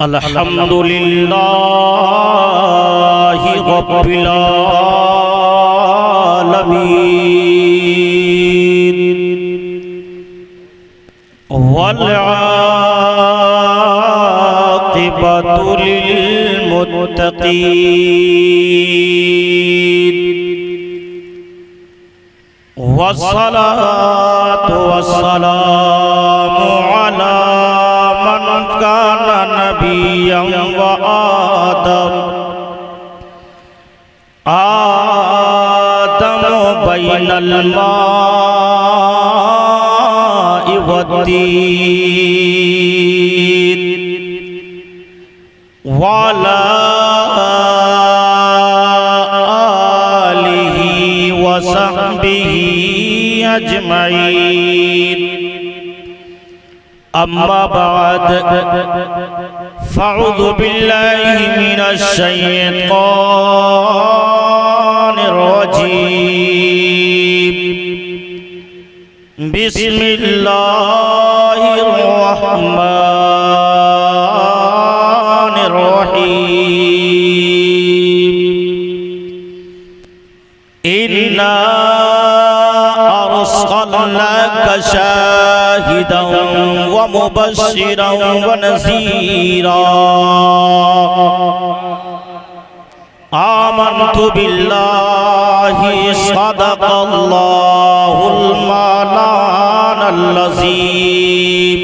अल्हम्दुलिल्लाहि रब्बिल आलमीन वल आक़िबतु लिल मुत्तक़ीन वस्सलातु वस्सलामु अला मन काना नबिय्यन व आदम बैनल माइ वत्तीन वाला आलिहि व सहबिहि अजमईन। अम्मा बाद फ़अऊज़ु बिल्लाहि मिनश शैतानिर रजीम। बिस्मिल्लाहिर रहमानिर रहीम। इन्ना अर्सलनाका शाहिदन व मुबश्शिरन व नज़ीरा। आमन्तु बिल्लाहि सदक़ल्लाहुल मौलानाल अज़ीम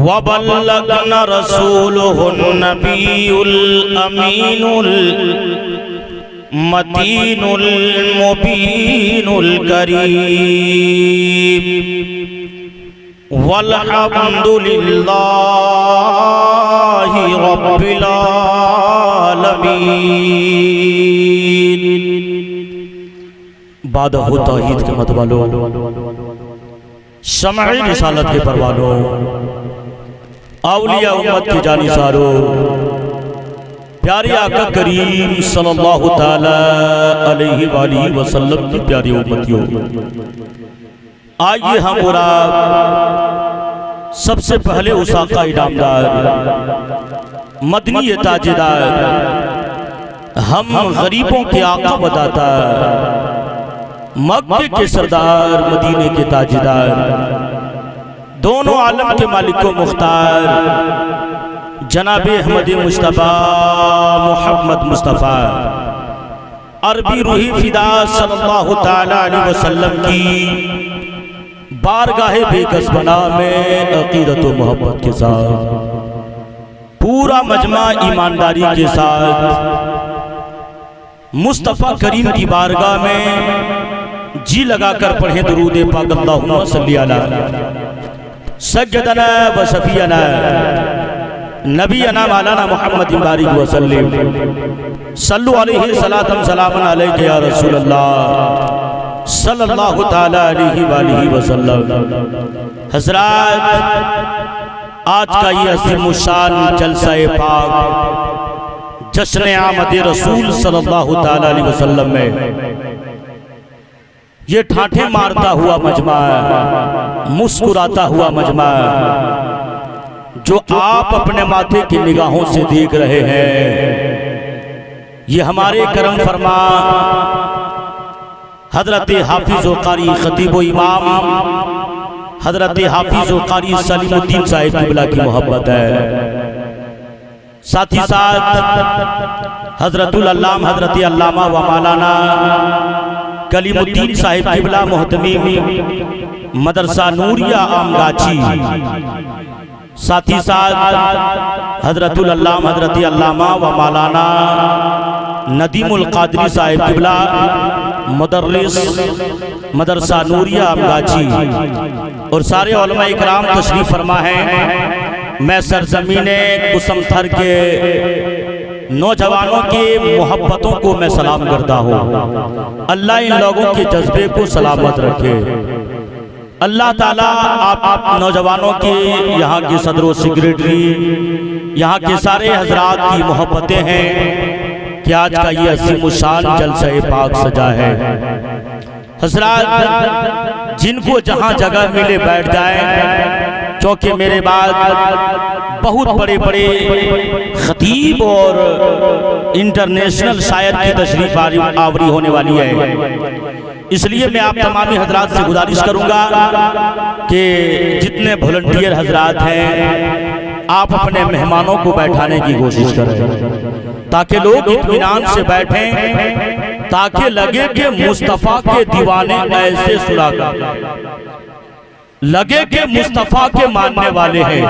व बल्लगना रसूलुहुन नबियुल अमीनुल मतीनुल मुबीनुल करीम। वल्हम्दुलिल्लाहि रब्बिल आलमीन। बादहु तौहीद के मतवालो, शमअ रिसालत के परवानो, औलिया उम्मत के जानिसारो, प्यारे आका करीम सल्लल्लाहु ताला अलैहि वालिहि वसल्लम की प्यारी उम्मतियों, आइए हम और आप सबसे पहले उस आका इनामदार मदनी ताजेदार, हम गरीबों के आका बताता, मक्के के सरदार, मदीने के ताजेदार, दोनों आलम के मालिको मुख्तार जनाबे अहमद मुस्तफ़ा मोहम्मद मुस्तफ़ा अरबी रूही फिदा सल्लल्लाहु ताला अलैहि वसल्लम की बारगाहे बेकसबना में अक़ीदत व मोहब्बत के साथ पूरा मजमा ईमानदारी के साथ मुस्तफ़ा करीम की बारगाह में जी लगाकर पढ़े दुरूद पाक अल्लाहुम्मा सल्ली अला सय्यदना व शफीअना नबीना मौलाना मोहम्मद बारिक वसल्लम सल्लु अलैहि सलातम सलामन अलैहि या रसूल अल्लाह सल्लल्लाहु ताला अलैहि वालिहि वसल्लम। हज़रात, आज का ये अज़ीमुश्शान जलसा-ए पाक जश्न आमद रसूल सल्लल्लाहु ताला अलैहि वसल्लम में ये ठाठे मारता हुआ मजमा, मुस्कुराता हुआ मजमा जो आप अपने माथे की निगाहों से देख रहे हैं, ये हमारे करम फरमा हजरत हाफिज व कारी खतीब व इमाम हजरत हाफिज व कारी सलीमुद्दीन साहिब क़िबला की मोहब्बत है। साथ ही साथ हजरतुल अल्लाम हजरत अल्लामा व मौलाना कलीमुद्दीन साहिब क़िबला मोहतमीम मदरसा नूरिया आमगाछी, साथ ही साथ हजरतुल अल्लाम हजरत अल्लामा व मौलाना नदीमुल क़ादरी साहिब क़िबला मुदर्रिस मदरसा नूरिया आमगाछी और सारे उलमा इकराम तशरीफ फरमा हैं। मैं सरजमीने कुसमथर के नौजवानों की मोहब्बतों को मैं सलाम करता हूँ। अल्लाह इन लोगों के जज्बे को सलामत रखे। अल्लाह ताला आप नौजवानों की, यहाँ की सदर सेक्रेटरी, यहाँ के सारे हजरात की मोहब्बतें हैं कि आज का ये अज़ीमुश्शान जलसा-ए पाक सजा है। हजरात, जिनको जहाँ जगह मिले बैठ जाएं, क्योंकि मेरे बाद बहुत बड़े बड़े खतीब और इंटरनेशनल शायर की तशरीफ आवरी होने वाली है। इसलिए मैं आप तमामी हजरात से गुजारिश करूंगा कि जितने वॉलंटियर हजरात हैं आप अपने मेहमानों को बैठाने की कोशिश करें ताकि लोग इत्मीनान से बैठें, ताकि लगे कि मुस्तफ़ा के दीवाने ऐसे सुलाकर लगे कि मुस्तफ़ा के मानने वाले हैं,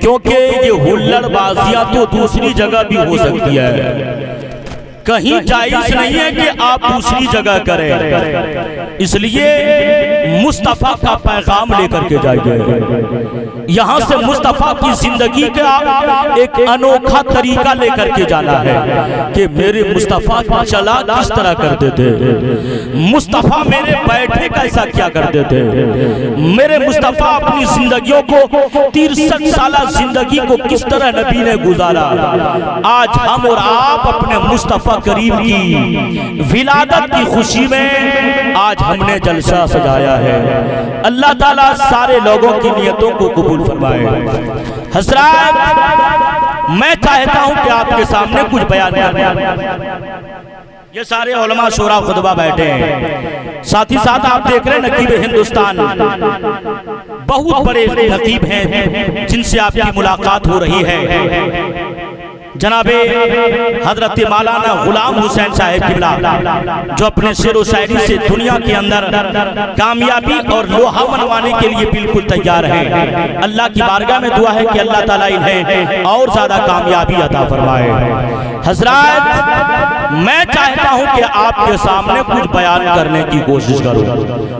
क्योंकि ये हुल्लड़बाजियां तो दूसरी जगह भी हो सकती है, कहीं जायज नहीं है कि आप दूसरी जगह करें। इसलिए मुस्तफ़ा का पैगाम लेकर के जाइए, यहाँ से मुस्तफ़ा की जिंदगी का एक अनोखा तरीका लेकर के जाना है कि मेरे मुस्तफ़ा चला किस तरह करते थे, मुस्तफ़ा मेरे बैठे कैसा क्या करते थे, मेरे मुस्तफ़ा अपनी जिंदगियों को 63 साल जिंदगी को किस तरह नबी ने गुजारा। आज हम और आप अपने मुस्तफ़ा करीम की विलादत की खुशी में आज हमने जलसा सजाया है। अल्लाह ताला सारे लोगों की नियतों को कबूल फरमाए। हज़रात, मैं चाहता हूं कि आपके सामने कुछ बयान करूं। ये सारे उलमा शोरा खुतबा बैठे हैं, साथ ही साथ आप देख रहे हैं नकीब हिंदुस्तान, बहुत बड़े नकीब हैं जिनसे आपकी मुलाकात हो रही है। जनाबे हजरत मौलाना गुलाम हुसैन साहब किबला, जो अपने शेर व शायरी से दुनिया के अंदर कामयाबी और लोहा मनवाने के लिए बिल्कुल तैयार हैं। अल्लाह की बारगाह में दुआ है कि अल्लाह ताला इन्हें और ज्यादा कामयाबी अता फरमाए। हजरात, मैं चाहता हूं कि आपके सामने कुछ बयान करने की कोशिश करूं।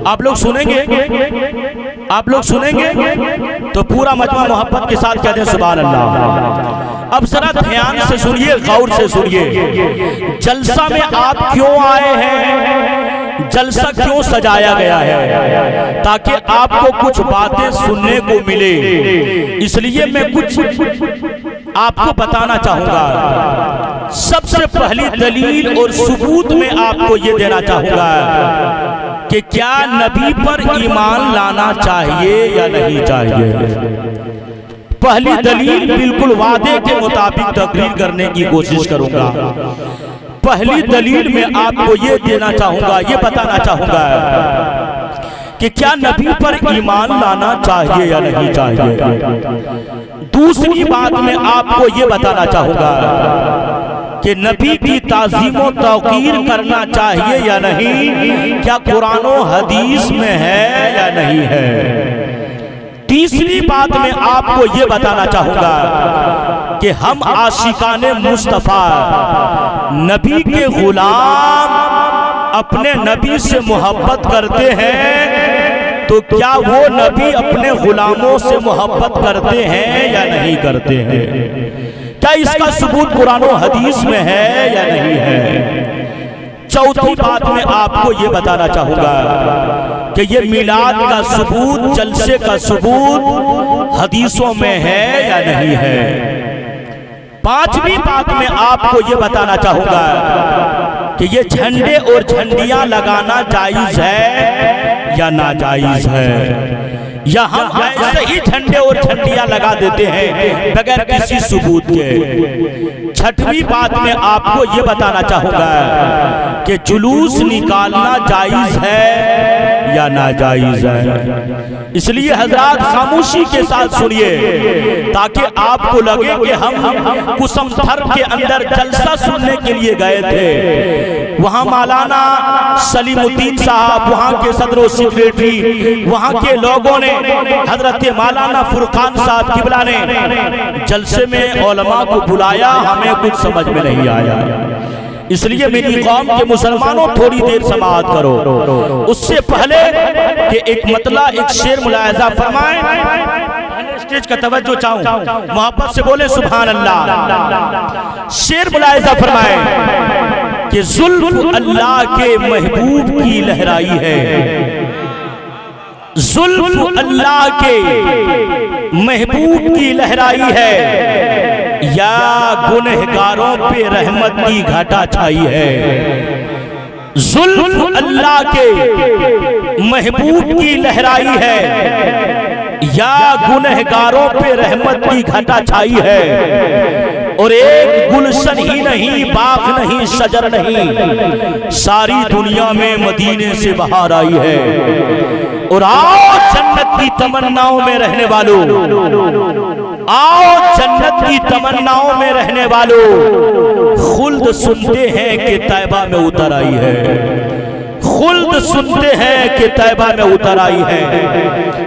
आप लोग सुनेंगे, आप लोग सुनेंगे तो पूरा मजमा मोहब्बत के साथ कहते हैं सुभान अल्लाह। अब जरा ध्यान से सुनिए, गौर से सुनिए, जलसा में आप क्यों आए हैं, जलसा क्यों सजाया गया है, ताकि आपको कुछ बातें सुनने को मिले। इसलिए मैं कुछ आपको बताना चाहूंगा। सबसे पहली दलील और सबूत में आपको ये देना चाहूंगा कि क्या नबी पर ईमान लाना चाहिए या नहीं चाहिए। पहली दलील बिल्कुल वादे के मुताबिक तकरीर करने की कोशिश करूंगा। पहली दलील में आपको ये देना चाहूंगा, ये बताना चाहूंगा कि क्या नबी पर ईमान लाना चाहिए या नहीं चाहिए। दूसरी बात में आपको ये बताना चाहूंगा कि नबी की ताज़ीम व तौकीर करना चाहिए या नहीं, क्या कुरान व हदीस में है या नहीं है। तीसरी बात में आपको ये बताना चाहूंगा कि हम आशिकाने मुस्तफ़ा नबी के गुलाम अपने नबी से मोहब्बत करते हैं, तो क्या वो नबी अपने गुलामों से मोहब्बत करते हैं या नहीं करते हैं। क्या इसका सबूत कुरान व हदीस में है या नहीं है। चौथी बात में आपको ये बताना चाहूंगा कि ये मिलाद का सबूत, जलसे का सबूत हदीसों में है या नहीं है। पांचवी बात में आपको ये बताना चाहूंगा कि ये झंडे और झंडियां लगाना जायज है या नाजायज है, या हम ऐसे ही झंडे और झंडियां लगा देते हैं बगैर किसी सबूत के। छठवीं बात में आपको ये बताना चाहूंगा कि जुलूस निकालना जायज है या नाजायज है। इसलिए हजरात खामोशी के साथ सुनिए, ताकि आपको लगे कि हम कुसमथर के अंदर जलसा सुनने के लिए गए थे। वहां मौलाना सलीमुद्दीन साहब, वहां के सदर सेक्रेटरी, वहां के लोगों ने, हजरत मौलाना फुरकान साहब किबला ने जलसे में उलमा को बुलाया, हमें कुछ समझ में नहीं आया। इसलिए मेरी कौम के मुसलमानों थोड़ी देर समाअत करो। उससे पहले कि एक मतला, एक शेर मुलाहिजा फरमाएं, स्टेज का तवज्जो चाहूं, मोहब्बत से बोले सुभान अल्लाह। शेर मुलाहिजा फरमाएं कि जुल्फ अल्लाह के महबूब की लहराई है, जुल्फ अल्लाह के महबूब की लहराई है, या गुनहगारों पे रहमत की घटा छाई है। जुल्फ अल्लाह के महबूब की लहराई है, या गुनहगारों पे रहमत की घटा छाई है, और एक गुलशन ही नहीं, बाग नहीं, शजर नहीं, सारी दुनिया में मदीने से बहार आई है। और आओ जन्नत की तमन्नाओं में रहने वालों, आओ जन्नत की तमन्नाओं में रहने वालों, खुल्द सुनते हैं कि तैबा में उतर आई है, खुल्द सुनते हैं कि तैबा में उतर आई है।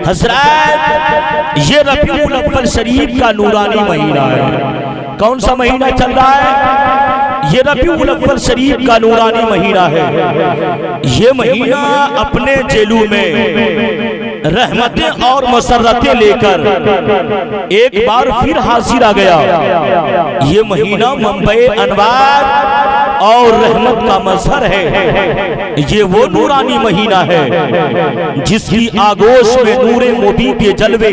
हजरत, ये रबीउल अव्वल शरीफ का नूरानी महीना है। कौन सा महीना चल रहा है? ये रबीउल अव्वल शरीफ का नूरानी महीना है। ये महीना अपने जेलू में रहमतें और मसरतें लेकर एक बार फिर हाजिर आ गया। ये महीना मुंबई अनवार और रहमत का मजहर है। ये वो नूरानी महीना है जिसकी आगोश में नूरे मोदी के जलवे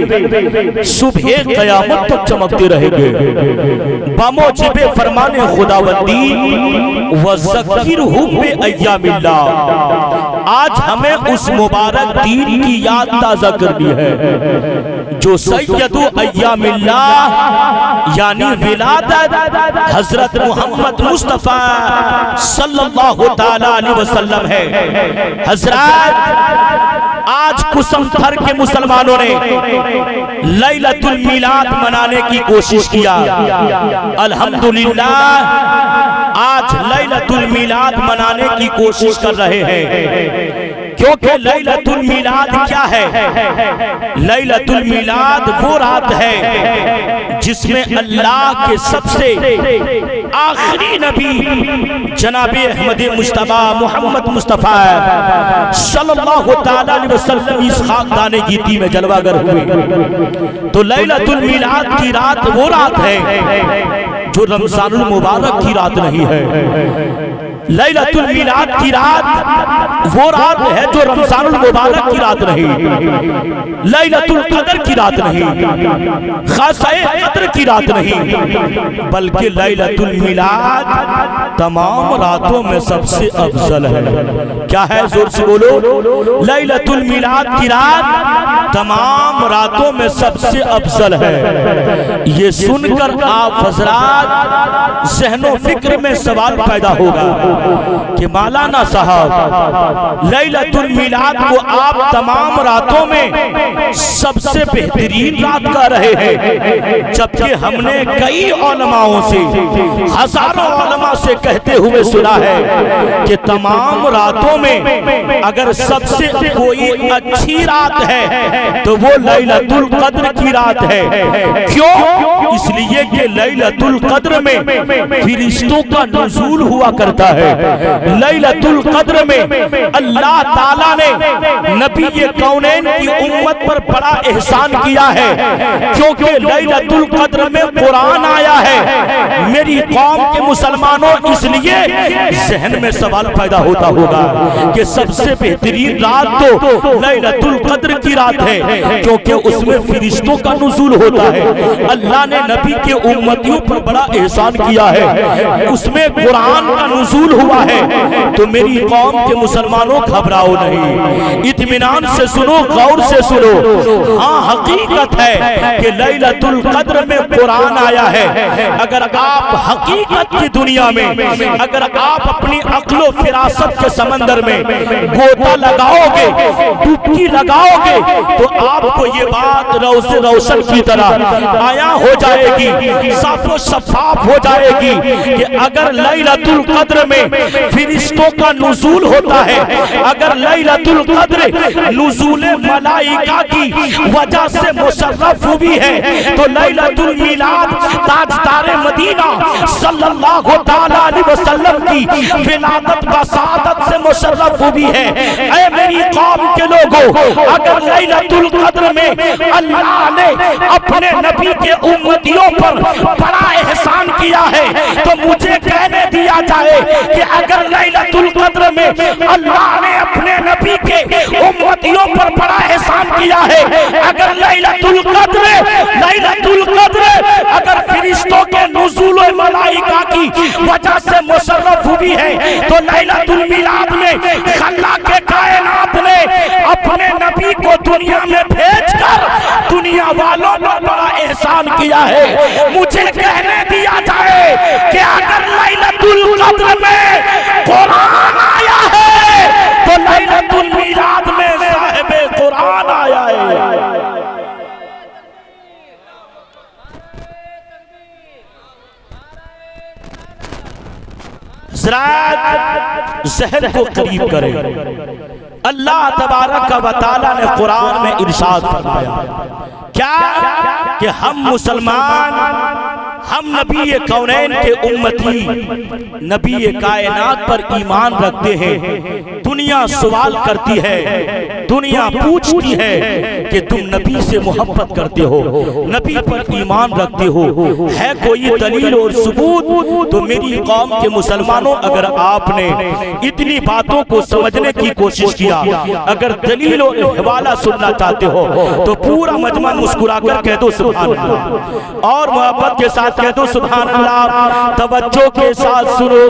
सुबह क़यामत तक चमकते रहेंगे। बामोजिबे फरमाने खुदावंदी व ज़क्किरहुम बि अय्यामिल्लाह। आज हमें उस मुबारक दीन की याद ताज़ा करनी है जो सैयदु अय्यामिल्लाह यानी विलादत हजरत मोहम्मद मुस्तफ़ा सल्लल्लाहु ताला अलैहि वसल्लम है। हजरत, आज कुसमथर के मुसलमानों ने लैलतुल मिलाद मनाने की कोशिश किया। अल्हम्दुलिल्लाह, आज लैलतुल मिलाद मनाने की कोशिश कर रहे हैं, क्योंकि लैलतुल मिलाद क्या है? लैलतुल मिलाद वो रात है जिसमें अल्लाह के सबसे आखिरी नबी जनाबे अहमद मुस्तफा मोहम्मद मुस्तफा सल्लल्लाहु ताला अलैहि वसल्लम इस खाकदाने गीती में जलवागर हुए। तो लैलतुल मिलाद की रात वो रात है जो रमजानुल मुबारक की रात नहीं है। लैलतुल मिलाद की रात वो रात है जो रमजानुल मुबारक की रात नहीं, लैलतुल कद्र की रात नहीं, खासाए कद्र की रात नहीं, बल्कि लैलतुल मिलाद तमाम रातों में सबसे अफजल है। क्या है? जोर से बोलो। लैलतुल मिलाद की रात तमाम रातों में सबसे अफजल है। ये सुनकर आप हजरात ज़हनो फिक्र में सवाल पैदा होगा कि मौलाना साहब, लैलतुल मिलाद को आप तमाम रातों में सबसे बेहतरीन रात कह रहे हैं, जबकि हमने कई उलमाओं से, हजारों उलमा से कहते हुए सुना है कि तमाम रातों में अगर सबसे कोई अच्छी रात है तो वो लैलतुल कद्र की रात है। क्यों? इसलिए कि लैलतुल कद्र में फरिश्तों का नुज़ूल हुआ करता है। लैलतुल कद्र में अल्लाह ताला ने नबी कौनैन की उम्मत पर बड़ा एहसान किया है, क्योंकि लैलतुल कद्र में कुरान आया है। मेरी कौम के मुसलमानों, इसलिए जहन में सवाल पैदा होता होगा कि सबसे बेहतरीन रात तो लैलतुल कद्र की रात है, क्योंकि उसमें फरिश्तों का नुज़ूल होता है। अल्लाह ने नबी के उम्मतियों पर बड़ा एहसान किया है, उसमें कुरान का नुज़ूल हुआ है। तो मेरी कौम के मुसलमानों, घबराओ नहीं, इत्मीनान से सुनो, गौर से सुनो। हाँ, हकीकत है कि लैलतुल कद्र में कुरान आया है। अगर आप हकीकत की दुनिया में, अगर आप अपनी अक्लो फिरासत के समंदर में गोता लगाओगे, डुबकी लगाओगे, तो आपको ये बात रोशन की तरह आया हो जाएगी, साफो शफाफ हो जाएगी कि अगर लैलतुल कद्र में फरिश्तों का नुज़ूल होता है, अगर लैलतुल कद्र नुज़ूल मलाइका की वजह से मुशर्रफ हुई है, तो लैलतुल मिलाद ताजदार मदीना सल्लल्लाहु ताला अलैहि वसल्लम की विलादत बसादत से मुशर्रफ हुई है। ऐ मेरी कौम के लोगों, अगर लैलतुल कद्र में अल्लाह ने अपने नबी के उम्मतियों पर बड़ा एहसान किया है, तो मुझे कहने दिया जाए कि अगर लैलतुल कद्र में अल्लाह ने अपने नबी के उम्मतियों पर बड़ा एहसान किया है, अगर लैलतुल कद्र अगर फरिश्तों के नुज़ूल मलाइका की वजह से मुशर्रफ हुई है, तो लैलतुल मिलाद में खल्लाक़े कायनात ने अपने नबी को दुनिया में भेजकर किया है। मुझे कहने दिया जाए कि अगर लैलतुल कद्र में कुरान आया है तो लैलतुल मीलाद में साहिबे कुरान आया है। ज़हन को करीब करें। अल्लाह तबारक व तआला ने कुरान में इरशाद फरमाया क्या कि हम मुसलमान, हम नबी कौनैन के उम्मती, नबी कायनात पर ईमान रखते हैं। दुनिया सवाल करती है, दुनिया पूछती है कि तुम नबी से मोहब्बत करते हो, नबी पर ईमान रखते हो, है कोई दलील और सबूत? तो मेरी कौम के मुसलमानों, अगर आपने इतनी बातों को समझने की कोशिश किया, अगर दलील और हवाला सुनना चाहते हो तो पूरा मजमा मुस्कुराकर कह दो सुभान अल्लाह, और मोहब्बत के साथ कह दो सुभान अल्लाह। तवज्जो के साथ सुनो,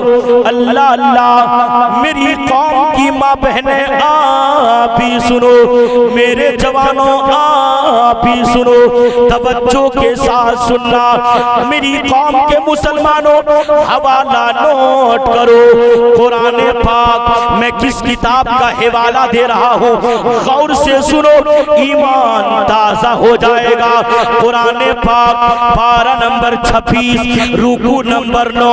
अल्लाह अल्लाह। मेरी कौम की माँ बहने आप ही सुनो, मेरे जवानों आप ही सुनो, तवज्जो के साथ सुनना। मेरी कौम के मुसलमानों हवाला नोट करो, कुरान पाक मैं किस किताब का हवाला दे रहा हूँ, गौर से सुनो, ईमान ताजा हो जाएगा। कुरान पाक पारा नंबर 26 रुकू नंबर 9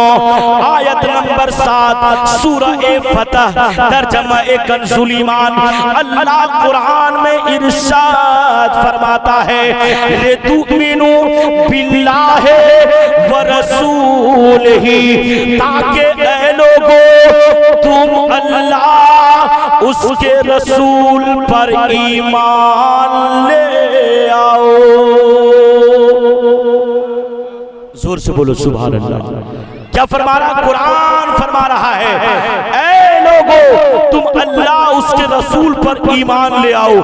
आयत नंबर 7 सूरह ए फतह तर्जमा ए कंजुल ईमान। अल्लाह कुरान में इरशाद फरमाता है ले तुमिनु बिल्लाहि व रसूलिही, ताकि ऐ लोगों तुम अल्लाह उसके रसूल पर ईमान ले आओ। जोर से बोलो सुभान अल्लाह। क्या फरमा रहा कुरान? फरमा रहा है ऐ लोगों तुम अल्लाह उसके रसूल पर ईमान ले आओ।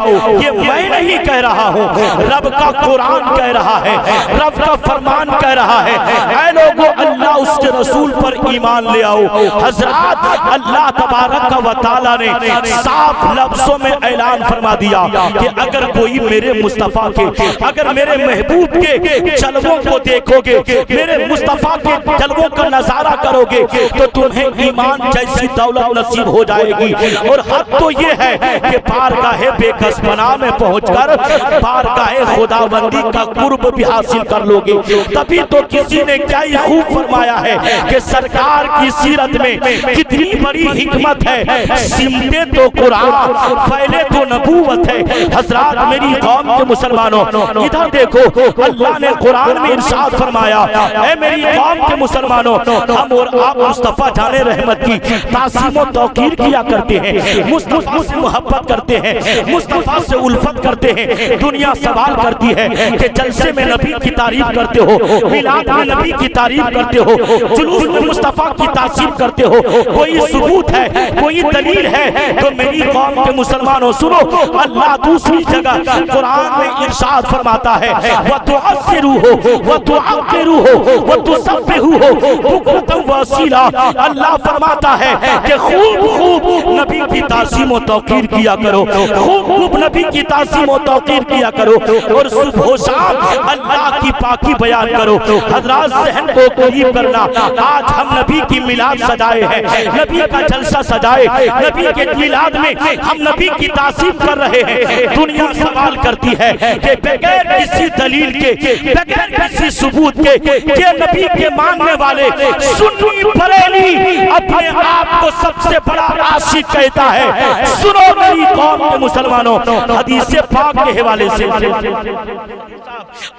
ये मैं नहीं कह रहा हूँ, रब का कुरान कह रहा है, रब का फरमान कह रहा है ऐ लोगों अल्लाह उसके रसूल पर ईमान ले आओ। हजरात, अल्लाह तबारक व तआला ने साफ लफ्जों में ऐलान फरमा दिया कि अगर कोई मेरे मुस्तफा के, अगर मेरे महबूब के जलवों को देखोगे, मेरे मुस्तफा के जलवों का नजारा करोगे तो तुम्हें ईमान जैसी दौलत नसीब हो जाएगी। और हद तो ये है कि बारगाहे बेकसपना में पहुंचकर बारगाहे खुदाबंदी का कुर्ब भी हासिल कर लोगे। तभी तो किसी ने क्या ही खूब फरमाया है कि सरकार की सीरत में कितनी बड़ी हिकमत है, सिमटे तो कुरान फैले तो नबूवत है। हजरात, मेरी कौम के मुसलमानों इधर देखो, अल्लाह ने कुरान में इरशाद फरमाया ऐ मेरी कौम के मुसलमानों, हम और आप मुस्तफा जाने रहमत की तासीम और तौकीर किया करते हैं, मुस्तफा से मोहब्बत करते हैं, मुस्तफा से उल्फत करते हैं। दुनिया सवाल करती है कि जलसे में नबी की तारीफ करते हो, मिलाद में नबी की तारीफ करते हो, जुलूस में मुस्तफा की तासीम करते हो, कोई सबूत है, कोई दलील है? तो मेरी कौम के मुसलमानों सुनो, अल्लाह दूसरी जगह कुरान में इरशाद फरमाता है व तुअस्सिरू हो व तुअक्किरू हो व तुसब्बिहू हो बुकरतन व असीला। अल्लाह फरमाता है कि खूब खूब नबी की तासीम और तौकीर किया करो, खूब खूब नबी की तासीम और तौकीर किया करो, और सुबह शाम अल्लाह की पाकी बयान करो। हजरात, सहन को करीब करना, आज हम नबी की मिलाद सजाए हैं, नबी का जलसा सजाए, नबी के मिलाद में हम नबी की तासीम कर रहे हैं। दुनिया सवाल करती है कि बगैर किसी दलील के, बगैर किसी सबूत के नबी के मानने वाले सुन्नी बरेली अपने आप को सबसे बड़ा आशिक कहता है। सुनो मेरी कौम के मुसलमानों, हदीस पाक के हवाले से,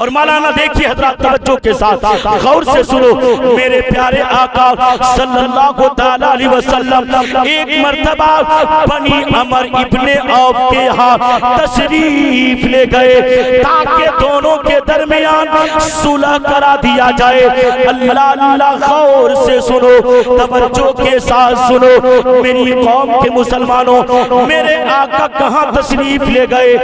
और मौलाना देखिए हजरत तवज्जो के साथ गौर से सुनो। मेरे प्यारे आका सल्लल्लाहु तआला अलैहि वसल्लम एक मर्तबा बनी अमर इब्ने औफ के यहाँ तशरीफ ले गए ताकि दोनों के दरमियान सुलह करा दिया जाए। अल्लाह अल्लाह, गौर से सुनो, तवज्जो के साथ सुनो। मेरी कौम के मुसलमानों, मेरे आका कहाँ तशरीफ ले गए?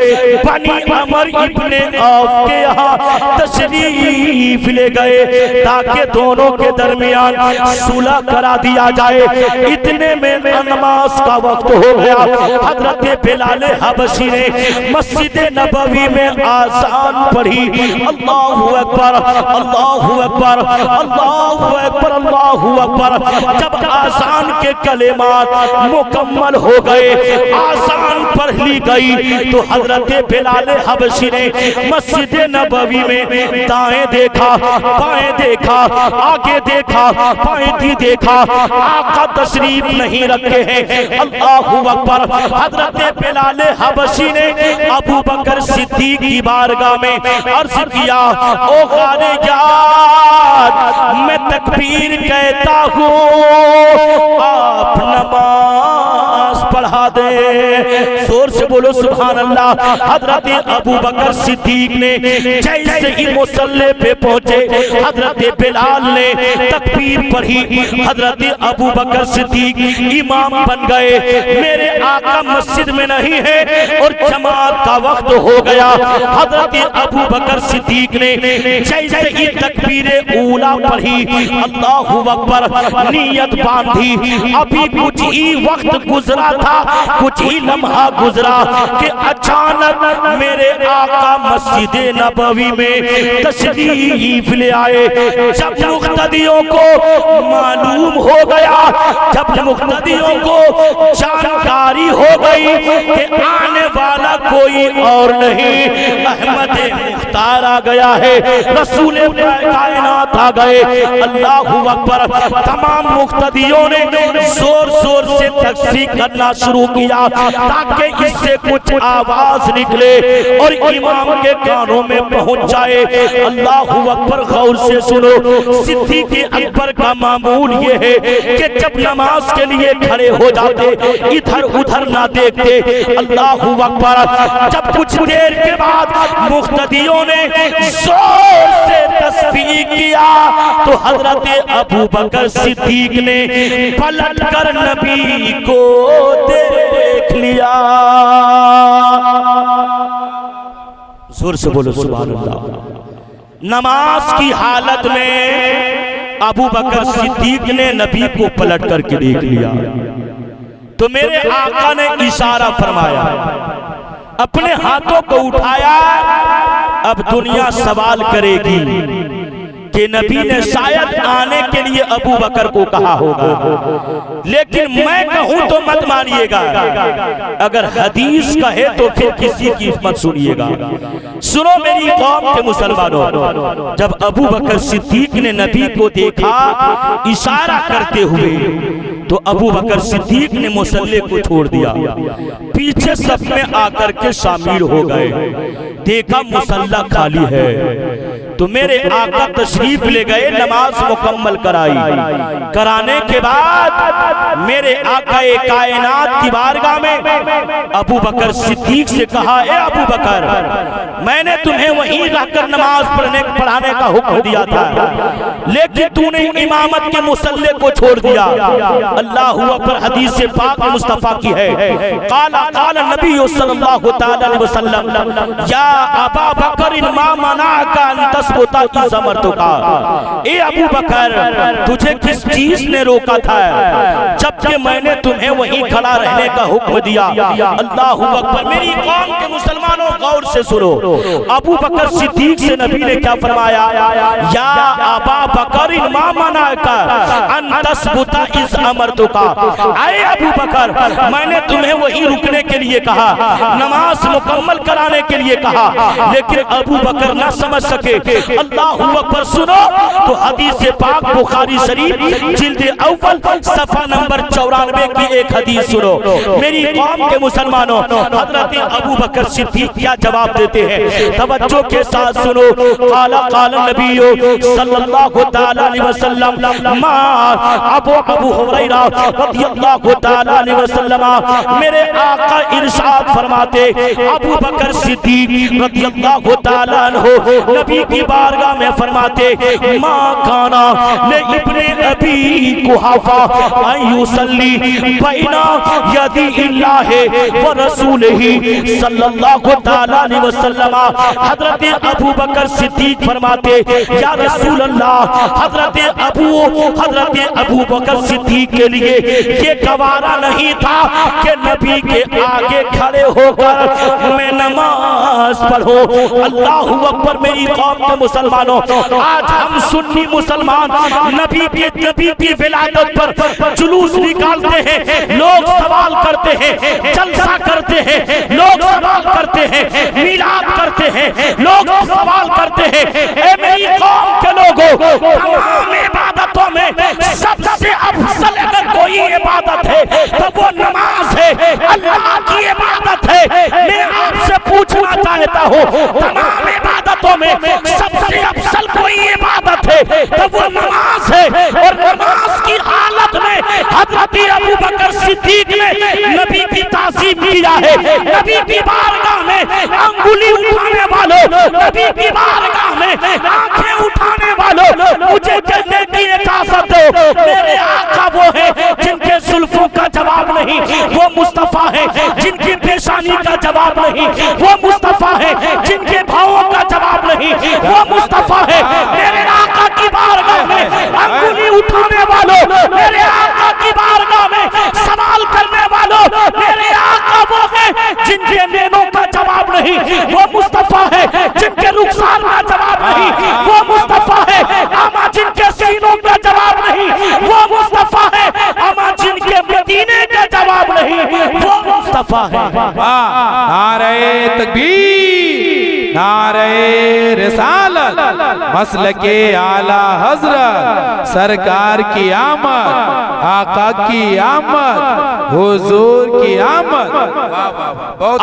बनी अमर इब्ने औफ के यहाँ तशरीफ ले गए ताकि दोनों के दरमियान सुलह करा दिया जाए। इतने में नमाज का वक्त हो गया। हजरत बिलाल हबशी ने मस्जिद नबवी में आज़ान पढ़ी, अल्लाहु अकबर अल्लाहु अकबर अल्लाहु अकबर अल्लाहु अकबर। जब आज़ान के कलेमात मुकम्मल हो गए, आज़ान पढ़ ली गई, तो हजरत बिलाल हबशी ने मस्जिद नबवी में दाएं देखा, बाएं देखा, आगे देखा, बाएं भी देखा, आका तशरीफ नहीं रखे हैं। अल्लाहु अकबर। हजरत बिलाल हबशी ने अबू बकर सिद्दीक की बारगाह में अर्ज किया, ओ गाने याद, मैं तकबीर कहता हूँ, आप नमाज पढ़ा दे। जोर से बोलो सुभान अल्लाह। हजरत अबू बकर सिद्दीक ने जैसे ही मुसल्ले पे पहुंचे, हजरत बिलाल ने तकबीर पढ़ी। हजरत अबू बकर सिद्दीक इमाम बन गए। मेरे आका मस्जिद में नहीं है और जमात का वक्त हो गया। हजरत अबू बकर सिद्दीक ने जैसे ही तकबीरे ऊला पढ़ी, अल्लाहु अकबर, नियत बांधी। अभी कुछ ही वक्त गुजरा था, कुछ ही लम्हा गुजरा कि अचानक मेरे आका मस्जिद नबवी में तशरीफ ले आए। जब मुक्तदियों को मालूम हो गया, जब मुक्तदियों को जानकारी हो गई कि आने वाला कोई और नहीं, अहमद मुख्तार आ गया है, रसूल कायनात आ गए, अल्लाहु अकबर। तमाम मुक्तदियों ने जोर जोर से तकबीर करना शुरू किया ताकि इससे कुछ आवाज निकले और इमाम के कानों में पहुंच जाए। अल्लाहु अकबर। गौर से सुनो, सिद्दीक अकबर का मामूल ये है कि जब नमाज के लिए खड़े हो जाते, इधर उधर ना देखते। अल्लाहु अकबर। जब कुछ देर के बाद मुक्तदियों ने जोर से तस्बीह किया तो हजरत अबू बकर सिद्दीक ने पलट कर नबी को देख लिया। जोर से बोलो सुभान अल्लाह। नमाज की हालत में अबू बकर सिद्दीक ने नबी को पलट करके देख लिया तो मेरे आका ने इशारा फरमाया, अपने हाथों को उठाया। अब दुनिया सवाल करेगी कि नबी ने शायद आने के लिए अबू बकर को कहा होगा, लेकिन मैं कहूं तो मत मानिएगा। अगर हदीस कहे तो फिर किसी की मत सुनिएगा। सुनो मेरी कौम के मुसलमानों, जब अबू बकर सिद्दीक ने नबी को देखा इशारा करते हुए, तो अबू बकर सिद्दीक ने मुसल्ले को छोड़ दिया, पीछे सब में आकर के शामिल हो गए। देखा मुसल्ला खाली है तो मेरे आका तशरीफ ले गए, नमाज मुकम्मल कराने के बाद मेरे आका कायनात की बारगाह में अबू बकर सिद्दीक से कहा, ए अबू बकर, मैंने तुम्हें वहीं रहकर नमाज पढ़ाने का हुक्म दिया था, लेकिन तूने इमामत के मुसल्ले को छोड़ दिया। अल्लाहु अकबर। हदीस पाक मुस्तफा की है, काला नबी सल्लल्लाहु अलैहि वसल्लम, या अबा बकर मा मनाका अन तस्बुता इज़ अमरतुका। ए अबू बकर, तुझे किस चीज ने रोका था जबकि मैंने तुम्हें वहीं खड़ा रहने का हुक्म दिया। अल्लाहु अकबर। मेरी कौम के मुसलमानों गौर से सुनो, अबू बकर सिद्दीक से नबी ने क्या फरमाया, या अबा बकर मा मनाका अन तस्बुता इज़ अमरतुका। आए अबू बकर, मैंने तुम्हें वहीं रुकने के लिए कहा, नमाज मुकम्मल कराने के लिए कहा, लेकिन अबू बकर ना समझ सके। अल्लाहु अकबर। सुनो तो हदीस पाक बुखारी शरीफ जिल्द अव्वल सफा नंबर 94 की एक हदीस सुनो। मेरी कौम के मुसलमानों, हजरत अबू बकर सिद्दीक क्या जवाब देते हैं, तवज्जो के साथ सुनो। काला नबी सल्लल्लाहु तआला अलैहि वसल्लम अबू हुरैरा रज़ियल्लाहु तआला अलैहि वसल्लम मेरे आका इरशाद फरमाते, अबू बकर सिद्दीक रज़ियल्लाहु तआला अन्हु नबी की बारगाह में फरमाते, मा काना ले इब्ने अबी कुहाफा अन युसल्ली बैना यदी इल्लाहि व रसूलिही सल्लल्लाहु तआला अलैहि वसल्लम। हजरत अबू बकर सिद्दीक फरमाते, या रसूल अल्लाह, हजरत अबू बकर सिद्दीक के लिए ये गवारा नहीं था कि नबी के आगे खड़े होकर मैं नमाज पढ़ो। अल्लाहू अकबर। मेरी कौम के मुसलमानों, आज हम सुन्नी मुसलमान नबी की विलादत पर जुलूस निकालते हैं, लोग सवाल करते हैं, जलसा करते हैं, लोग सवाल करते हैं, मिलाद करते हैं, लोग सवाल करते हैं। ए मेरी कौम के लोगों, तमाम इबादतों में सबसे अफजल अगर कोई इबादत है तो वो नमाज है, अल्लाह की इबादत है। मैं आपसे पूछना चाहता हूँ, तमाम इबादतों में सबसे अफजल कोई इबादत है तो वो नमाज है। और नमाज की हालत में हजरत अबू बकर सिद्दीक ने नबी की ताज़ीम किया है। नबी की बारगाह में अंगुली उठाने वालों, नबी की बारगाह में आंखें उठाने वालों, मुझे कहने की इजाजत दो। मेरे आका वो है जिनके जुल्फों का जवाब नहीं, वो मुस्तफा है। जिनकी पेशानी का जवाब नहीं, वो मुस्तफा है। जिनके भावों का जवाब नहीं, वो मुस्तफा है। मेरे आका की बारगाह में अंगुली उठाने वालों, मेरे आका की बारगाह में सवाल करने वालों, मेरे आका वो है जिनके नैनों का जवाब नहीं, वो मुस्तफा है। जिनके रुखसार का जवाब नहीं, वो मुस्तफा है। अमा जिनके सीनों का जवाब नहीं, वो मुस्तफा है। अमा जिनके मदीने का जवाब नहीं, वो मुस्तफा है। नारे तकबीर, नारे रिसालत, मसलके आला हजरत, सरकार की आमद, आका की आमद, हुजूर की आमद।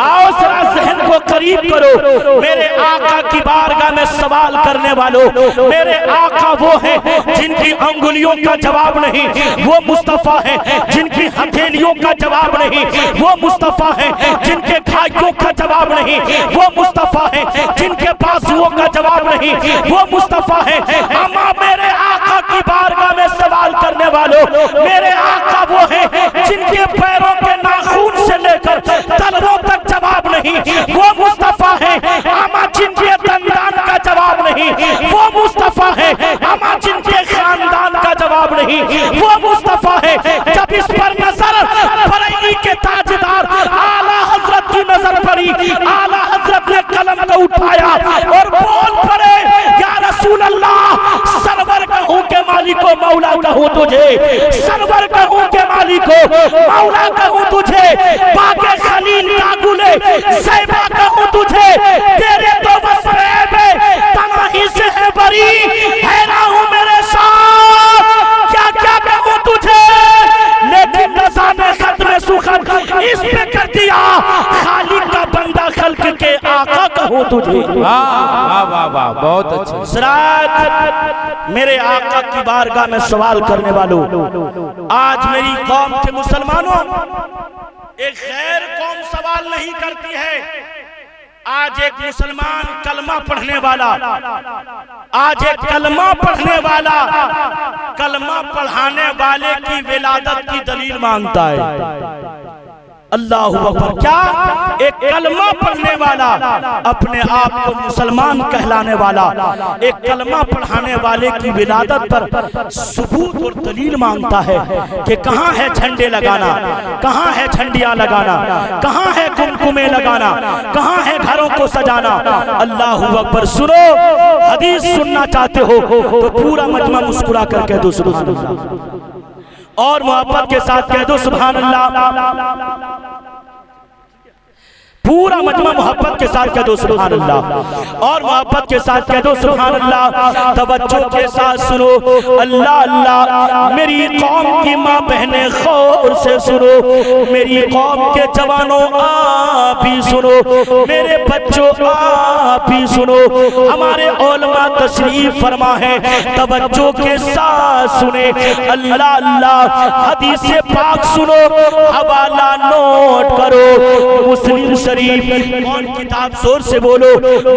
आओ जरा ज़हन को करीब करो। मेरे आका की बारगाह में सवाल करने वालों, मेरे आका वो है जिनकी अंगुलियों का जवाब नहीं, वो मुस्तफा है। जिनकी हथेलियों का जवाब नहीं, वो मुस्तफा है। जिनके घायों का जवाब नहीं, वो मुस्तफा है। जिनके बाजुओं का जवाब नहीं, वो मुस्तफा है। अम्मा मेरे आका की बारगाह में सवाल करने वालों, मेरे आका वो है जिनके पैरों के नाखून से लेकर तलवों तक जवाब नहीं, वो मुस्तफा है। अम्मा जिनके दंदान का जवाब नहीं, वो मुस्तफा है। अम्मा जिनके खानदान का जवाब नहीं, वो मुस्तफा है। जब इस पर नजर बरेली के ताजदार आला हजरत की नजर पड़ी, आला हजरत ने कलम को उठाया और बोल पड़े, या रसूल अल्लाह, सरवर कहूं के मालिको मौला कहूं तुझे, सरवर कहूं के मालिको मौला कहूं तुझे, बाके खलील का गुले सैबा कहूं तुझे, तेरे तो बस में तनाही से है बरी, हैरान हूं मेरे साथ, क्या क्या कहूं तुझे। लेकिन रज़ा ने खत्म सुखन इस पे कर दिया, खालिक का बंदा खल्क के आका कहूं तुझे। वाह वाह वाह, बहुत अच्छे। सरात मेरे आका की बारगाह में सवाल करने वालों, आज मेरी कौम के मुसलमानों, एक गैर कौम सवाल नहीं करती है। आज एक मुसलमान कलमा पढ़ने वाला, आज एक कलमा पढ़ने वाला, कलमा पढ़ाने वाले की विलादत की दलील मांगता है। अल्लाहु अकबर। क्या एक कलमा पढ़ने वाला, अपने आप को मुसलमान कहलाने वाला, एक कलमा पढ़ाने वाले की विलादत पर सबूत और दलील मांगता है कि कहाँ है झंडे लगाना, कहाँ है झंडियां लगाना, कहाँ है कुमकुमे लगाना, कहाँ है घरों को सजाना। अल्लाहु अकबर। सुनो, हदीस सुनना चाहते हो तो पूरा मजमा मुस्कुरा कर कह दो सुभान अल्लाह, और मोहब्बत के साथ कह दो सुभान अल्लाह। पूरा मजमा मोहब्बत के साथ कह दो सुभान अल्लाह, और मोहब्बत के साथ कह दो सुभान अल्लाह। तवज्जो के साथ सुनो, अल्लाह अल्लाह। मेरी कौम की माँ बहनें गौर से सुनो, मेरी कौम के जवानों आप ही सुनो, मेरे बच्चों आप ही सुनो। हमारे उलमा तशरीफ फरमा है, तवज्जो के साथ सुने, अल्लाह अल्लाह। हदीस पाक सुनो, हवाला नोट करो। मुस्लिम शरीफ, कौन किताब जोर से बोलो,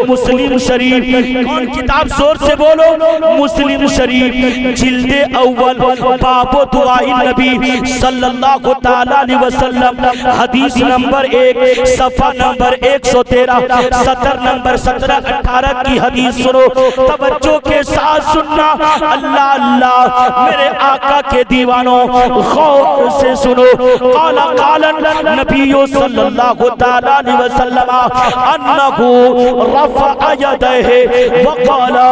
मुस्लिम शरीफ, कौन किताब जोर से बोलो, मुस्लिम शरीफ, जिल्दे अव्वल, बाबो दुआई नबी सल्लल्लाहु तआला अलैहि वसल्लम, हदीस नंबर 1, सफा नंबर 113, सतर नंबर 17 18 की हदीस सुनो, तवज्जो के साथ सुनना, अल्लाह अल्लाह। मेरे आका के दीवानों गौर से सुनो, काला कालन नबियो सल्लल्लाहु तआला अलैहि वसल्लम अन्नहु रफ़अ यदैहि व क़ाला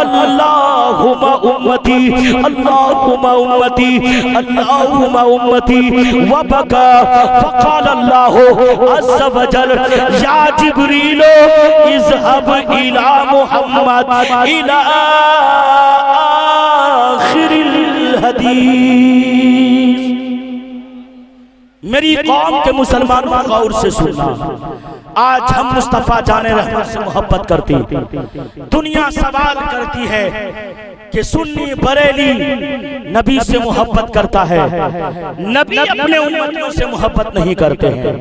अल्लाहुम्मा उम्मती अल्लाहुम्मा उम्मती अल्लाहुम्मा उम्मती व बका फ़क़ाल अल्लाहु अज़्ज़ व जल या जिब्रील इज़हब इला मुहम्मद इला आखिरिल हदीस। मेरी कौम के मुसलमानों गौर से सुनना, आज हम मुस्तफा जाने रहमत से मोहब्बत करती, दुनिया सवाल करती है कि सुन्नी बरेली नबी से मोहब्बत करता है, नबी अपने उम्मतियों से मोहब्बत नहीं करते हैं।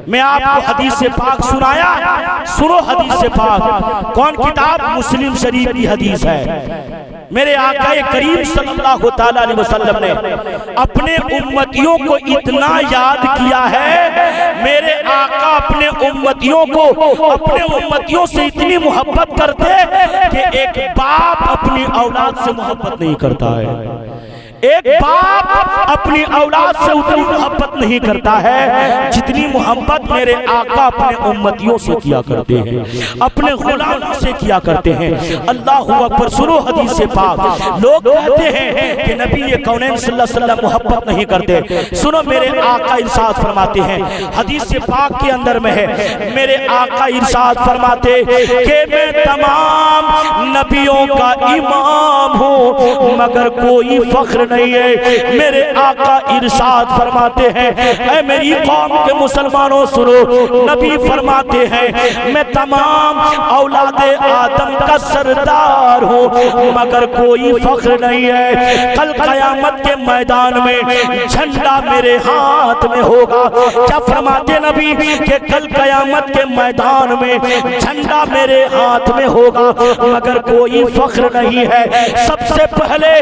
मैं आपको हदीस से पाक सुनाया, सुनो हदीस से पाक, कौन किताब, मुस्लिम शरीफ की हदीस है। मेरे आकाए करीम सल्लल्लाहु तआला अलैहि वसल्लम ने अपने उम्मतियों को इतना याद किया है, मेरे आका अपने उम्मतियों को, अपने उम्मतियों से इतनी मोहब्बत करते कि एक बाप अपनी औलाद से मोहब्बत नहीं करता है। एक बाप अपनी औलाद से उतनी मोहब्बत नहीं करता है जितनी मोहब्बत मेरे आका अपने उम्मतियों से किया करते हैं, अपने गुलामों से किया करते हैं। अल्लाहु अकबर। सुनो हदीस से पाक, लोग कहते हैं कि नबी ये कौनैन सल्लल्लाहु अलैहि वसल्लम मोहब्बत नहीं करते। सुनो मेरे आका इरशाद फरमाते हैं, हदीस से पाक के अंदर में है, मेरे आका इरशाद फरमाते कि मैं तमाम नबियों का इमाम हूँ मगर कोई फख्र नहीं है। मेरे आका इरशाद फरमाते हैं, ऐ मेरी कौम के मुसलमानों सुनो, नबी फरमाते हैं मैं तमाम औलादे आदम का सरदार हूँ मगर कोई फख्र नहीं है। कल कयामत के मैदान में झंडा मेरे हाथ में होगा। क्या फरमाते नबी कि कल कयामत के मैदान में झंडा मेरे हाथ में होगा मगर कोई फख्र नहीं है। सबसे पहले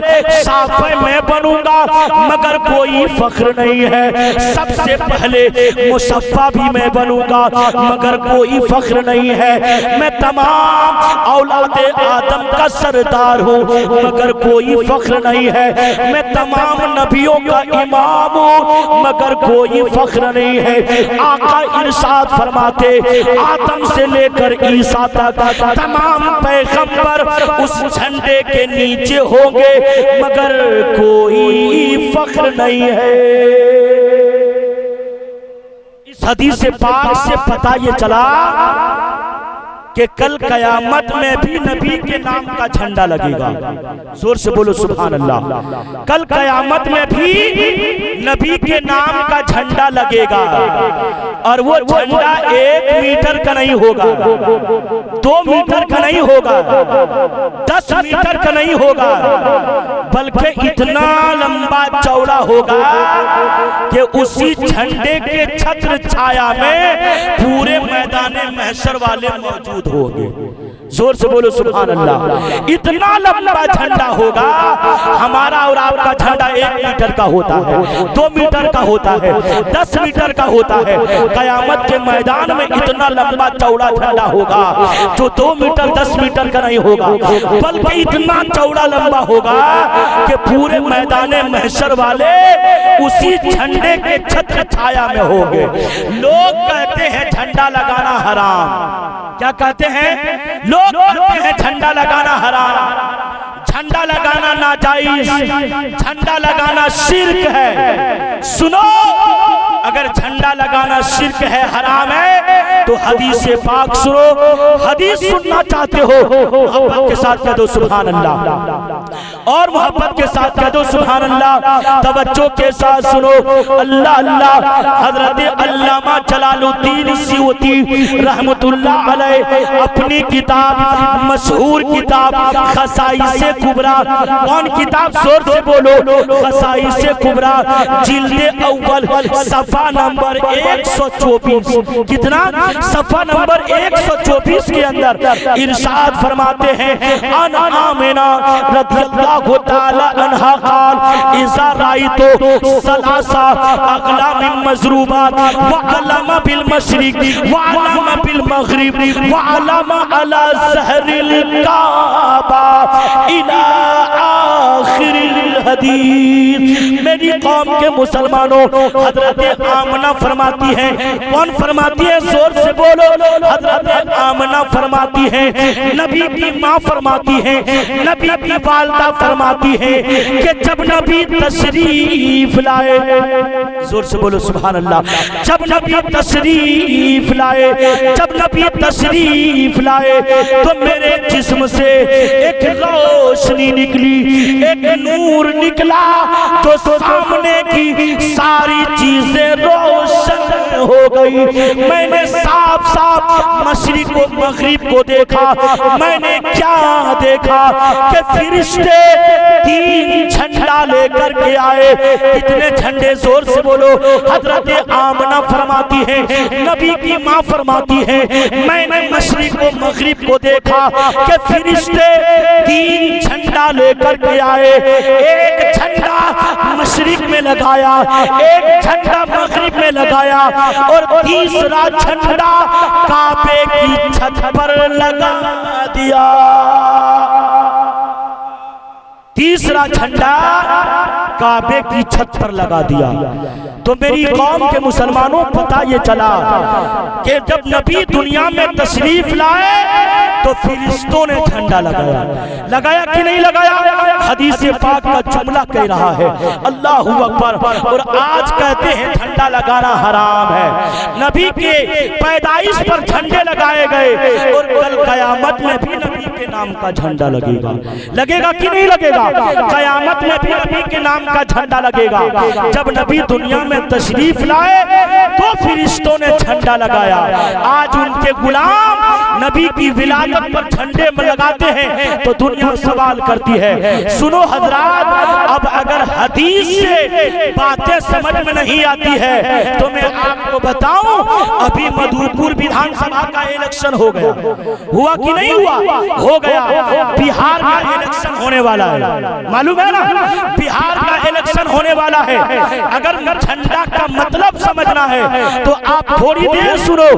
साफ़े में बनूंगा मगर कोई फख्र नहीं है। सबसे पहले मुसफ़्फ़ा भी मैं बनूंगा मगर कोई फख्र नहीं है। मैं तमाम औलादे आदम का सरदार हूँ मगर कोई फख्र नहीं है। मैं तमाम नबियों का इमाम हूँ मगर कोई फख्र नहीं है। आका इरशाद फरमाते आदम से लेकर ईसा तक तमाम पैगंबर उस झंडे के नीचे होंगे मगर कोई फख्र नहीं है। इस हदीस से पाक से पता ये चला कि कल कयामत में भी नबी के नाम का झंडा लगेगा। जोर से बोलो सुभान अल्लाह। कल कयामत में भी नबी के नाम का झंडा लगेगा और वो झंडा 1 मीटर का नहीं होगा, 2 मीटर का नहीं होगा, 10 मीटर का नहीं होगा, बल्कि इतना लंबा चौड़ा होगा कि उसी झंडे के छत्र छाया में पूरे मैदान महशर वाले मौजूद होंगे। जोर से बोलो सुभान अल्लाह। इतना लंबा झंडा होगा, हमारा और आपका झंडा 1 मीटर का होता है, 2 मीटर का होता है, 10 मीटर का होता है। कयामत के मैदान में इतना लंबा चौड़ा झंडा होगा जो 2 मीटर 10 मीटर का नहीं होगा, बल्कि इतना चौड़ा लंबा होगा कि पूरे मैदान महशर वाले उसी झंडे के छत्र छाया में होंगे। लोग कहते हैं झंडा लगाना हराम। क्या कहते हैं लोग? कहते हैं झंडा लगाना हराम, झंडा लगाना नाजायज, झंडा लगाना शिर्क है। सुनो, अगर झंडा लगाना शिर्क है, हराम है, तो हदीस पाक सुनो। हदीस सुनना चाहते हो, मोहब्बत के साथ कह दो सुभान अल्लाह, और मोहब्बत के साथ कह दो सुभान अल्लाह। तवज्जो के साथ सुनो, अल्लाह अल्लाह। हजरत अल्लामा जलालुद्दीन सियूती रहमतुल्लाह अलैह अपनी किताब, मशहूर किताब खसाइसे कुबरा, कौन किताब, जोर से बोलो, खसाइसे कुबरा, जिल्दे अव्वल, सफा नंबर 124, कितना, सफा नंबर 124 के अंदर इरशाद फरमाते हैं, अन आमिना रज़ियल्लाहु ताला अन्हा क़ाल इज़ा राइतो सलासा अगला मिन मज़रूबात व अलमा बिल मशरिक व अलमा बिल मग़रिब व अलमा अला ज़हरिल काबा इला आखिरिल हदीस। मेरी कौम के मुसलमानों, हजरत आमना फरमाती है, कौन फरमाती है, जोर से बोलो, हजरत आमना फरमाती है, नबी की माँ फरमाती है, नबी की वालदा फरमाती है कि जब नबी तशरीफ लाए, जोर से बोलो सुभान अल्लाह, जब नबी तशरीफ लाए, जब नबी तशरीफ लाए तो मेरे जिस्म से एक रोशनी निकली, एक नूर निकला, तो सामने की सारी चीजें रोशन हो गई। मैंने साफ साफ मशरिक को मगरिब को देखा। मैंने क्या देखा कि फरिश्ते 3 झंडा लेकर के आए। कितने झंडे, जोर से बोलो। हजरत आमना फरमाती है, नबी की माँ फरमाती है, मैंने मशरिक को मगरिब को देखा कि फरिश्ते 3 झंडा लेकर के आए। एक झंडा मशरिक में लगाया, एक झंडा मगरिब में लगाया, और तीसरा झंडा काबे की छत पर लगा दिया। तीसरा झंडा काबे की छत पर लगा दिया। तो मेरी कौम के मुसलमानों, पता ये चला कि जब नबी दुनिया में तशरीफ लाए तो फिरिश्तों ने झंडा लगाया। लगाया कि नहीं लगाया? हदीस पाक का जुमला कह रहा है, अल्लाहु अकबर। और आज कहते हैं झंडा लगाना हराम है। नबी के पैदाइश पर झंडे लगाए गए, और कल कयामत में भी नबी के नाम का झंडा लगेगा। लगेगा कि नहीं लगेगा? कयामत में भी नबी के नाम का झंडा लगेगा। जब नबी दुनिया में तशरीफ लाए तो फिरिश्तों ने झंडा लगाया। आज उनके गुलाम नबी की विलादत पर झंडे में लगाते हैं तो दुनिया सवाल करती है। सुनो हजरात, अब अगर हदीस से बातें समझ में नहीं आती है तो मैं आपको बताऊं, अभी मधुपुर विधानसभा का इलेक्शन हो गया, हुआ कि नहीं हुआ? हो गया। बिहार का इलेक्शन होने वाला है, मालूम है ना? बिहार का इलेक्शन होने वाला है। अगर झंडा का मतलब समझना है तो आप थोड़ी देर सुनो।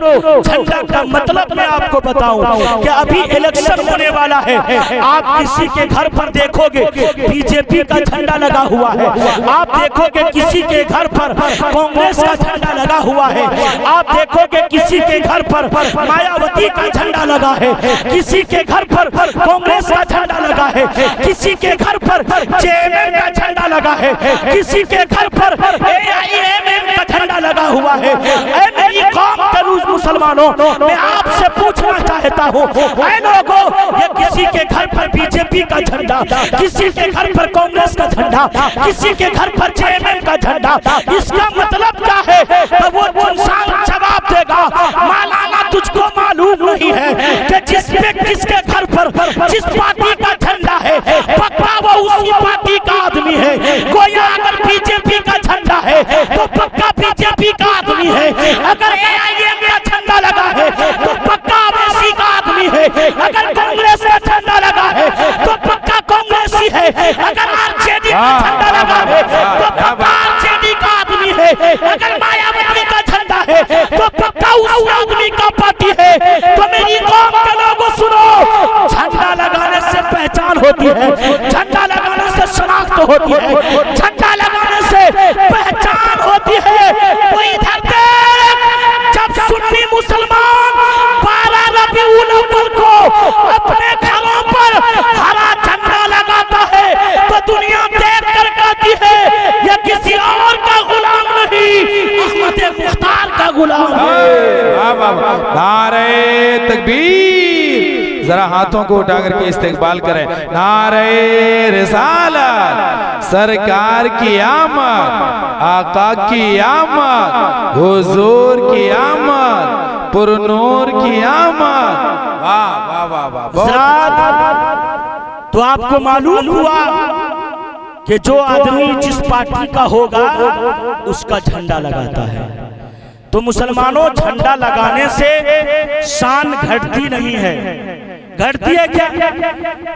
झंडा का मतलब मैं आपको बताऊं कि अभी इलेक्शन होने वाला है। आप किसी के घर पर देखोगे बीजेपी का झंडा लगा हुआ है, आप देखोगे किसी के घर पर कांग्रेस का झंडा लगा हुआ है, आप देखोगे किसी के घर पर मायावती का झंडा लगा है, किसी के घर पर कांग्रेस का झंडा लगा है, किसी के घर पर जेएमएम का झंडा लगा है, किसी के घर पर एआईएमएम का झंडा लगा हुआ है। ऐ मेरी कौम के मुसलमानों, मैं आपसे पूछना चाहता हूँ, ऐ लोगों, ये किसी के घर पर बीजेपी का झंडा, किसी के घर पर कांग्रेस का झंडा, किसी के घर पर जेएमएम का झंडा, इसका मतलब क्या है? तो वो इंसान जवाब देगा, मौलाना तुझको मालूम नहीं है कि जिस पे किसके घर पर जिस पार्टी का झंडा है पक्का वो उसी पार्टी का आदमी है। कोई अगर बीजेपी का झंडा है तो पक्का बीजेपी का आदमी है। अगर एआईएम का झंडा लगा है तो पक्का ओवैसी का आदमी है। अगर कांग्रेस का झंडा लगा है तो पक्का कांग्रेसी है। अगर आरजेडी का झंडा लगा है तो पक्का आरजेडी का आदमी है। अगर मायावती का झंडा है तो पक्का उस आदमी का पार्टी है। तो मेरी कौम के लोगों सुनो, झंडा लगाने से पहचान होती है, झंडा लगाने से शनाख्त होती है, झंडा लगाने से पहचान होती है। तो इधर देख, जब सुन्नी मुसलमान 12 रबीउल अव्वल को अपने घरों पर हरा झंडा लगाता है तो दुनिया देख कर कहती है ये किसी और का गुलाम नहीं, अहमद हाथों को उठा करके इस्तेकबाल करें। नारे रिसालत, सरकार की आमद, आका की आमद, हुजूर की आमद, पुरनूर की आमद। वाह वाह वाह वाह। तो आपको मालूम हुआ कि जो आदमी जिस पार्टी का होगा उसका झंडा लगाता है। तो मुसलमानों, झंडा लगाने से शान घटती नहीं है। घटती है क्या?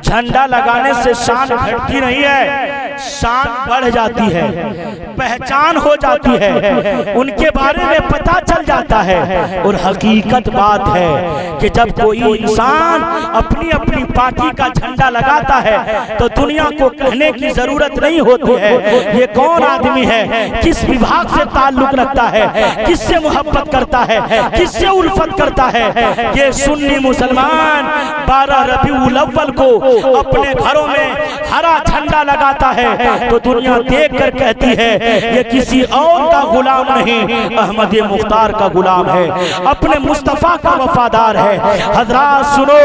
झंडा लगाने से शान घटती नहीं है, शान बढ़ जाती है, पहचान हो जाती है, उनके बारे में पता चल जाता है। और हकीकत बात है कि जब कोई इंसान अपनी अपनी पार्टी का झंडा लगाता है तो दुनिया को कहने की जरूरत नहीं होती है ये कौन आदमी है, किस विभाग से ताल्लुक रखता है, किससे मोहब्बत करता है, किससे उल्फत करता है। ये सुन्नी मुसलमान 12 रबीउल अव्वल को अपने घरों में हरा झंडा लगाता है तो दुनिया देख कर कहती है ये किसी और का गुलाम नहीं, अहमद मुख्तार का गुलाम है, अपने मुस्तफा का वफादार है। हजरात सुनो,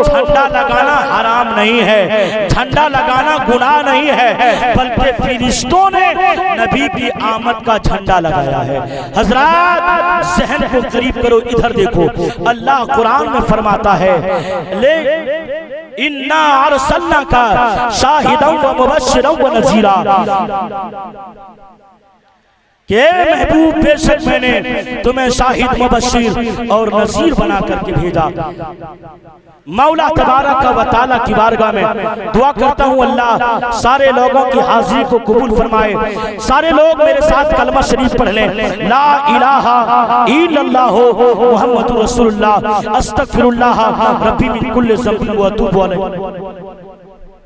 झंडा लगाना हराम नहीं है, झंडा लगाना गुनाह नहीं है, बल्कि फिरिश्तों ने नबी की आमद का झंडा लगाया है। हजरात ज़हन को करीब करो, इधर देखो, अल्लाह कुरान में फरमाता है ले इन्ना अरसलनाका शाहिदन व मुबश्शिरन व नज़ीरा, के महबूब बेशक मैंने तुम्हें शाहिद, मुबश्शिर और नज़ीर बना करके भेजा। मौला तबारक व तआला की बारगाह में दुआ करता हूँ अल्लाह सारे लोगों की हाजिरी को कबूल फरमाए। सारे लोग मेरे साथ कलमा शरीफ पढ़ लें, ला इलाहा इल्लल्लाह मुहम्मदुर रसूलुल्लाह अस्तगफिरुल्लाह रब्बी मिन कुल्लि ज़ंबिन व अतूबु अलैह।